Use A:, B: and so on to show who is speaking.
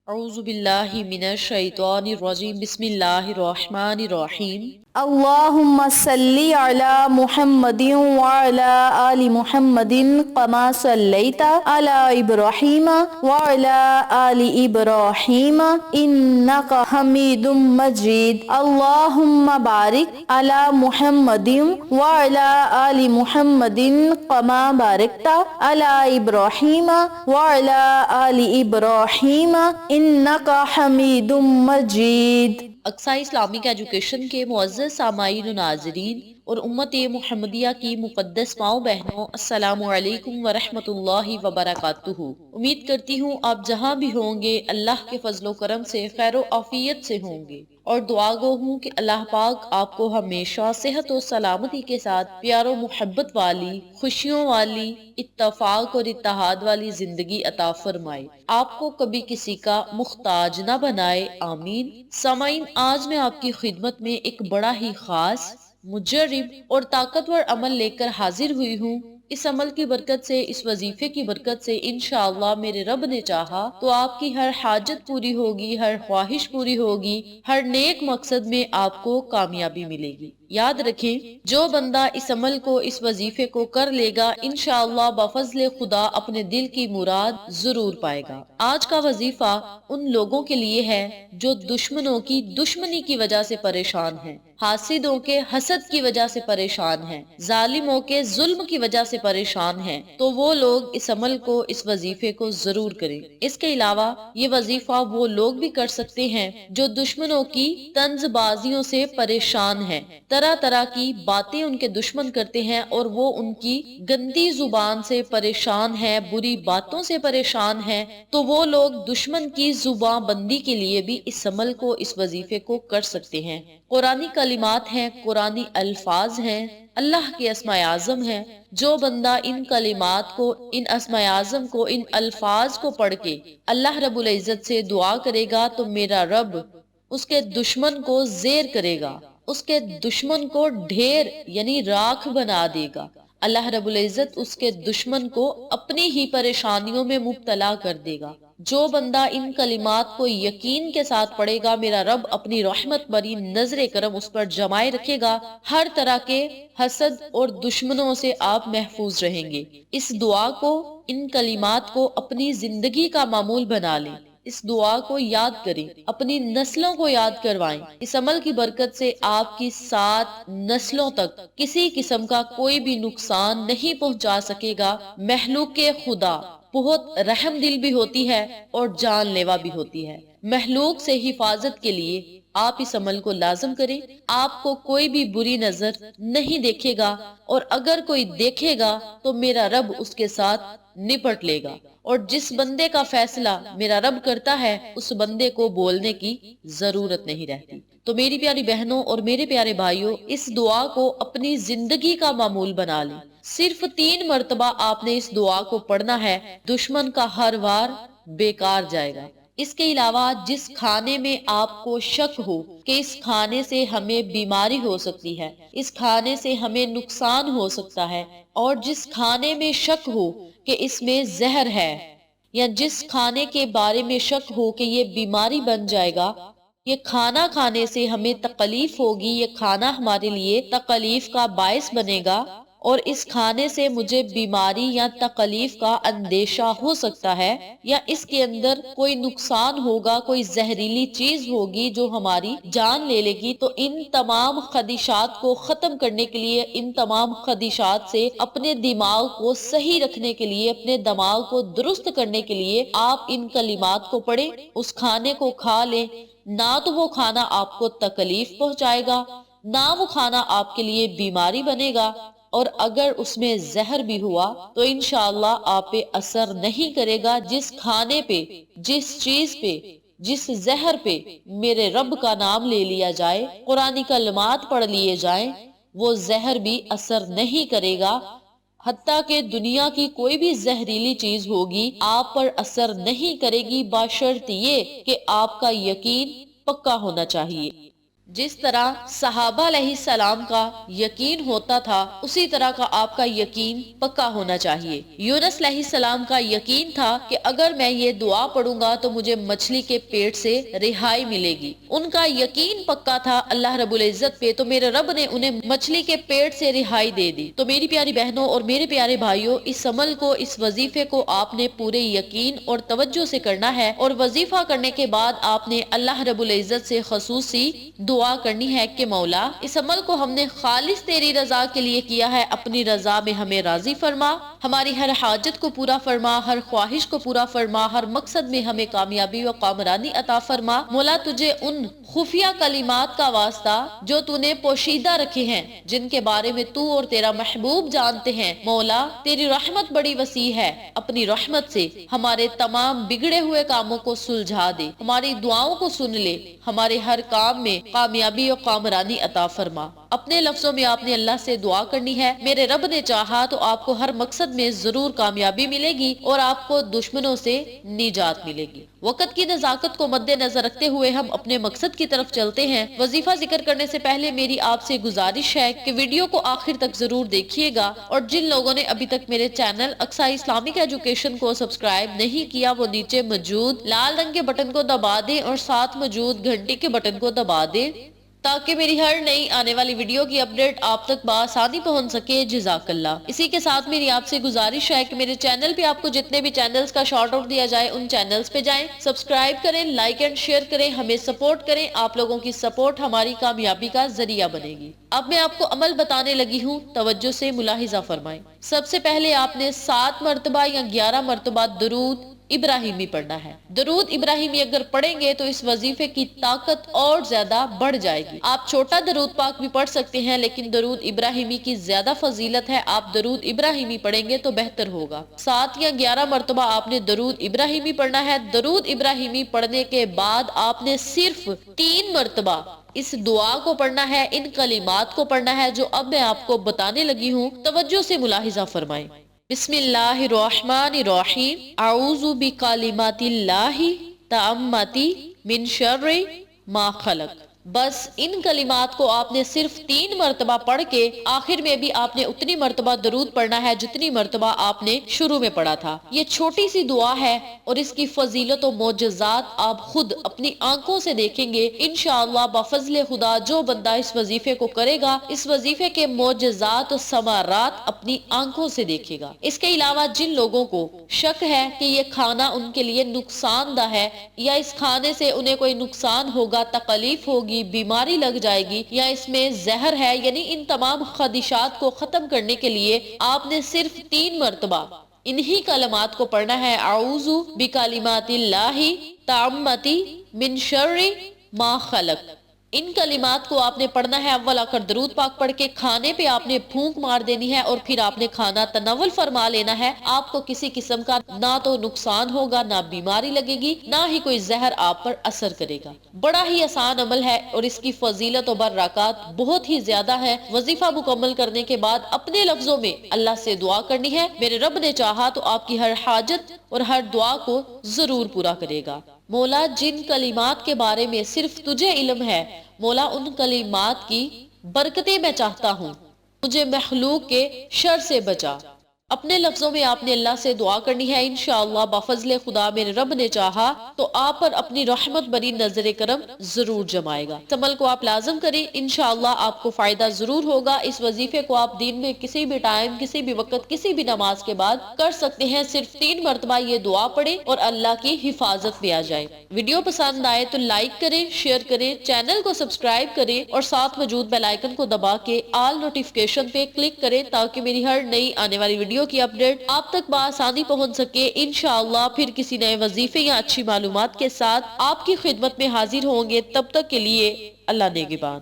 A: اعوذ باللہ من الشیطان الرجیم بسم اللہ الرحمن الرحیم
B: اللہم صلی علی محمد وعلی آل محمد کما صلیت علی ابراہیم وعلی آل ابراہیم انک حمید مجید اللہم بارک علی محمد وعلی آل محمد کما بارکت علی ابراہیم وعلی آل ابراہیم انک حمید مجید۔
A: اقصی اسلامک ایجوکیشن کے معزز سامعین و ناظرین اور امت محمدیہ کی مقدس ماؤں بہنوں، السلام علیکم ورحمۃ اللہ وبرکاتہ۔ امید کرتی ہوں آپ جہاں بھی ہوں گے اللہ کے فضل و کرم سے خیر و عافیت سے ہوں گے، اور دعا گو ہوں کہ اللہ پاک آپ کو ہمیشہ صحت و سلامتی کے ساتھ پیار و محبت والی، خوشیوں والی، اتفاق اور اتحاد والی زندگی عطا فرمائے، آپ کو کبھی کسی کا محتاج نہ بنائے، آمین۔ سامعین، آج میں آپ کی خدمت میں ایک بڑا ہی خاص، مجرب اور طاقتور عمل لے کر حاضر ہوئی ہوں۔ اس عمل کی برکت سے، اس وظیفے کی برکت سے انشاءاللہ میرے رب نے چاہا تو آپ کی ہر حاجت پوری ہوگی، ہر خواہش پوری ہوگی، ہر نیک مقصد میں آپ کو کامیابی ملے گی۔ یاد رکھیں، جو بندہ اس عمل کو، اس وظیفے کو کر لے گا، انشاءاللہ بفضل خدا اپنے دل کی مراد ضرور پائے گا۔ آج کا وظیفہ ان لوگوں کے لیے ہے جو دشمنوں کی دشمنی کی وجہ سے پریشان ہیں، حاسدوں کے حسد کی وجہ سے پریشان ہیں، ظالموں کے ظلم کی وجہ سے پریشان ہیں، تو وہ لوگ اس عمل کو، اس وظیفے کو ضرور کریں۔ اس کے علاوہ یہ وظیفہ وہ لوگ بھی کر سکتے ہیں جو دشمنوں کی طنز بازیوں سے پریشان ہیں، طرح طرح کی باتیں ان کے دشمن کرتے ہیں اور وہ ان کی گندی زبان سے پریشان ہیں، بری باتوں سے پریشان ہیں، تو وہ لوگ دشمن کی زبان بندی کے لیے بھی اس عمل کو، اس وظیفے کو کر سکتے ہیں۔ قرآنی کلمات ہیں، قرآنی الفاظ ہیں، اللہ کے اسماء اعظم ہیں۔ جو بندہ ان کلمات کو، ان اسماء اعظم کو، ان الفاظ کو پڑھ کے اللہ رب العزت سے دعا کرے گا تو میرا رب اس کے دشمن کو زیر کرے گا، اس کے دشمن کو ڈھیر یعنی راکھ بنا دے گا۔ اللہ رب العزت اس کے دشمن کو اپنی ہی پریشانیوں میں مبتلا کر دے گا۔ جو بندہ ان کلمات کو یقین کے ساتھ پڑھے گا، میرا رب اپنی رحمت بری نظر کرم اس پر جمائے رکھے گا، ہر طرح کے حسد اور دشمنوں سے آپ محفوظ رہیں گے۔ اس دعا کو، ان کلمات کو اپنی زندگی کا معمول بنا لیں، اس دعا کو یاد کریں، اپنی نسلوں کو یاد کروائیں۔ اس عمل کی برکت سے آپ کی 7 نسلوں تک کسی قسم کا کوئی بھی نقصان نہیں پہنچا سکے گا۔ مخلوق خدا بہت رحم دل بھی ہوتی ہے اور جان لیوا بھی ہوتی ہے۔ مخلوق سے حفاظت کے لیے آپ اس عمل کو لازم کریں۔ آپ کو کوئی بھی بری نظر نہیں دیکھے گا، اور اگر کوئی دیکھے گا تو میرا رب اس کے ساتھ نپٹ لے گا، اور جس بندے کا فیصلہ میرا رب کرتا ہے اس بندے کو بولنے کی ضرورت نہیں رہتی۔ تو میری پیاری بہنوں اور میرے پیارے بھائیوں، اس دعا کو اپنی زندگی کا معمول بنا لیں۔ صرف 3 مرتبہ آپ نے اس دعا کو پڑھنا ہے، دشمن کا ہر وار بیکار جائے گا۔ اس کے علاوہ جس کھانے میں آپ کو شک ہو کہ اس کھانے سے ہمیں بیماری ہو سکتی ہے، اس کھانے سے ہمیں نقصان ہو سکتا ہے، اور جس کھانے میں شک ہو کہ اس میں زہر ہے، یا جس کھانے کے بارے میں شک ہو کہ یہ بیماری بن جائے گا، یہ کھانا کھانے سے ہمیں تکلیف ہوگی، یہ کھانا ہمارے لیے تکلیف کا باعث بنے گا، اور اس کھانے سے مجھے بیماری یا تکلیف کا اندیشہ ہو سکتا ہے، یا اس کے اندر کوئی نقصان ہوگا، کوئی زہریلی چیز ہوگی جو ہماری جان لے لے گی، تو ان تمام خدشات کو ختم کرنے کے لیے، ان تمام خدشات سے اپنے دماغ کو صحیح رکھنے کے لیے، اپنے دماغ کو درست کرنے کے لیے آپ ان کلمات کو پڑھیں، اس کھانے کو کھا لیں۔ نہ تو وہ کھانا آپ کو تکلیف پہنچائے گا، نہ وہ کھانا آپ کے لیے بیماری بنے گا، اور اگر اس میں زہر بھی ہوا تو انشاءاللہ آپ پہ اثر نہیں کرے گا۔ جس کھانے پہ، جس چیز پہ، جس زہر پہ میرے رب کا نام لے لیا جائے، قرآنی کلمات پڑھ لیے جائیں، وہ زہر بھی اثر نہیں کرے گا۔ حتیٰ کہ دنیا کی کوئی بھی زہریلی چیز ہوگی آپ پر اثر نہیں کرے گی، بشرط یہ کہ آپ کا یقین پکا ہونا چاہیے۔ جس طرح صحابہ علیہ السلام کا یقین ہوتا تھا اسی طرح کا آپ کا یقین پکا ہونا چاہیے۔ یونس علیہ السلام کا یقین تھا کہ اگر میں یہ دعا پڑھوں گا تو مجھے مچھلی کے پیٹ سے رہائی ملے گی۔ ان کا یقین پکا تھا اللہ رب العزت پہ، تو میرے رب نے انہیں مچھلی کے پیٹ سے رہائی دے دی۔ تو میری پیاری بہنوں اور میرے پیارے بھائیوں، اس عمل کو، اس وظیفے کو آپ نے پورے یقین اور توجہ سے کرنا ہے، اور وظیفہ کرنے کے بعد آپ نے اللہ رب العزت سے خصوصی دعا کرنی ہے کہ مولا اس عمل کو ہم نے خالص تیری رضا کے لیے کیا ہے، اپنی رضا میں ہمیں راضی فرما، ہماری ہر حاجت کو پورا فرما، ہر خواہش کو پورا فرما، ہر مقصد میں ہمیں کامیابی و کامرانی عطا فرما۔ مولا تجھے ان خفیہ کلمات کا واسطہ جو تو نے پوشیدہ رکھے ہیں، جن کے بارے میں تو اور تیرا محبوب جانتے ہیں، مولا تیری رحمت بڑی وسیع ہے، اپنی رحمت سے ہمارے تمام بگڑے ہوئے کاموں کو سلجھا دے، ہماری دعاؤں کو سن لے، ہمارے ہر کام میں کامیابی و کامرانی عطا فرما۔ اپنے لفظوں میں آپ نے اللہ سے دعا کرنی ہے، میرے رب نے چاہا تو آپ کو ہر مقصد میں ضرور کامیابی ملے گی اور آپ کو دشمنوں سے نجات ملے گی۔ وقت کی نزاکت کو مد نظر رکھتے ہوئے ہم اپنے مقصد کی طرف چلتے ہیں۔ وظیفہ ذکر کرنے سے پہلے میری آپ سے گزارش ہے کہ ویڈیو کو آخر تک ضرور دیکھیے گا، اور جن لوگوں نے ابھی تک میرے چینل اقصی اسلامک ایجوکیشن کو سبسکرائب نہیں کیا، وہ نیچے موجود لال رنگ کے بٹن کو دبا دیں اور ساتھ موجود گھنٹی کے بٹن کو دبا دیں تاکہ میری ہر نئی آنے والی ویڈیو کی اپڈیٹ آپ تک بآسانی پہنچ سکے۔ جزاک اللہ۔ اسی کے ساتھ میری آپ سے گزارش ہے کہ میرے چینل پہ آپ کو جتنے بھی چینلز کا شارٹ آؤٹ دیا جائے ان چینلز پہ جائیں، سبسکرائب کریں، لائک اینڈ شیئر کریں، ہمیں سپورٹ کریں۔ آپ لوگوں کی سپورٹ ہماری کامیابی کا ذریعہ بنے گی۔ اب میں آپ کو عمل بتانے لگی ہوں، توجہ سے ملاحظہ فرمائیں۔ سب سے پہلے آپ نے 7 مرتبہ یا 11 مرتبہ درود ابراہیمی پڑھنا ہے۔ درود ابراہیمی اگر پڑھیں گے تو اس وظیفے کی طاقت اور زیادہ بڑھ جائے گی۔ آپ چھوٹا درود پاک بھی پڑھ سکتے ہیں، لیکن درود ابراہیمی کی زیادہ فضیلت ہے، آپ درود ابراہیمی پڑھیں گے تو بہتر ہوگا۔ 7 یا 11 مرتبہ آپ نے درود ابراہیمی پڑھنا ہے۔ درود ابراہیمی پڑھنے کے بعد آپ نے صرف 3 مرتبہ اس دعا کو پڑھنا ہے، ان کلمات کو پڑھنا ہے جو اب میں آپ کو بتانے لگی ہوں۔ توجہ سے ملاحظہ فرمائیں۔ بسم اللہ الرحمن الرحیم، اعوذ بکلمات اللہ التامات من شر ما خلق۔ بس ان کلمات کو آپ نے صرف 3 مرتبہ پڑھ کے آخر میں بھی آپ نے اتنی مرتبہ درود پڑھنا ہے جتنی مرتبہ آپ نے شروع میں پڑھا تھا۔ یہ چھوٹی سی دعا ہے اور اس کی فضیلت و معجزات آپ خود اپنی آنکھوں سے دیکھیں گے انشاءاللہ بفضل خدا۔ جو بندہ اس وظیفے کو کرے گا، اس وظیفے کے معجزات و ثمرات اپنی آنکھوں سے دیکھے گا۔ اس کے علاوہ جن لوگوں کو شک ہے کہ یہ کھانا ان کے لیے نقصان دہ ہے یا اس کھانے سے انہیں کوئی نقصان ہوگا، تکلیف ہوگی، بیماری لگ جائے گی یا اس میں زہر ہے، یعنی ان تمام خدشات کو ختم کرنے کے لیے آپ نے صرف 3 مرتبہ انہی کلمات کو پڑھنا ہے، اعوذ بکلمات اللہ التامات من شر ما خلق۔ ان کلمات کو آپ نے پڑھنا ہے، اول آ کر درود پاک پڑھ کے کھانے پہ آپ نے پھونک مار دینی ہے اور پھر آپ نے کھانا تناول فرما لینا ہے۔ آپ کو کسی قسم کا نہ تو نقصان ہوگا، نہ بیماری لگے گی، نہ ہی کوئی زہر آپ پر اثر کرے گا۔ بڑا ہی آسان عمل ہے اور اس کی فضیلت و برکات بہت ہی زیادہ ہے۔ وظیفہ مکمل کرنے کے بعد اپنے لفظوں میں اللہ سے دعا کرنی ہے، میرے رب نے چاہا تو آپ کی ہر حاجت اور ہر دعا کو ضرور پورا کرے گا۔ مولا جن کلمات کے بارے میں صرف تجھے علم ہے، مولا ان کلمات کی برکتیں میں چاہتا ہوں، مجھے مخلوق کے شر سے بچا۔ اپنے لفظوں میں آپ نے اللہ سے دعا کرنی ہے، انشاءاللہ بفضل خدا میرے رب نے چاہا تو آپ پر اپنی رحمت بری نظر کرم ضرور جمائے گا۔ اس عمل کو آپ لازم کریں، انشاءاللہ آپ کو فائدہ ضرور ہوگا۔ اس وظیفے کو آپ دن میں کسی بھی ٹائم، کسی بھی وقت، کسی بھی نماز کے بعد کر سکتے ہیں۔ صرف 3 مرتبہ یہ دعا پڑھیں اور اللہ کی حفاظت میں آ جائے۔ ویڈیو پسند آئے تو لائک کریں، شیئر کریں، چینل کو سبسکرائب کریں اور ساتھ موجود بیل آئیکن کو دبا کے آل نوٹیفیکیشن پہ کلک کریں تاکہ میری ہر نئی آنے والی ویڈیو کی اپڈیٹ آپ تک بآسانی پہنچ سکے۔ انشاءاللہ پھر کسی نئے وظیفے یا اچھی معلومات کے ساتھ آپ کی خدمت میں حاضر ہوں گے۔ تب تک کے لیے اللہ نگہبان۔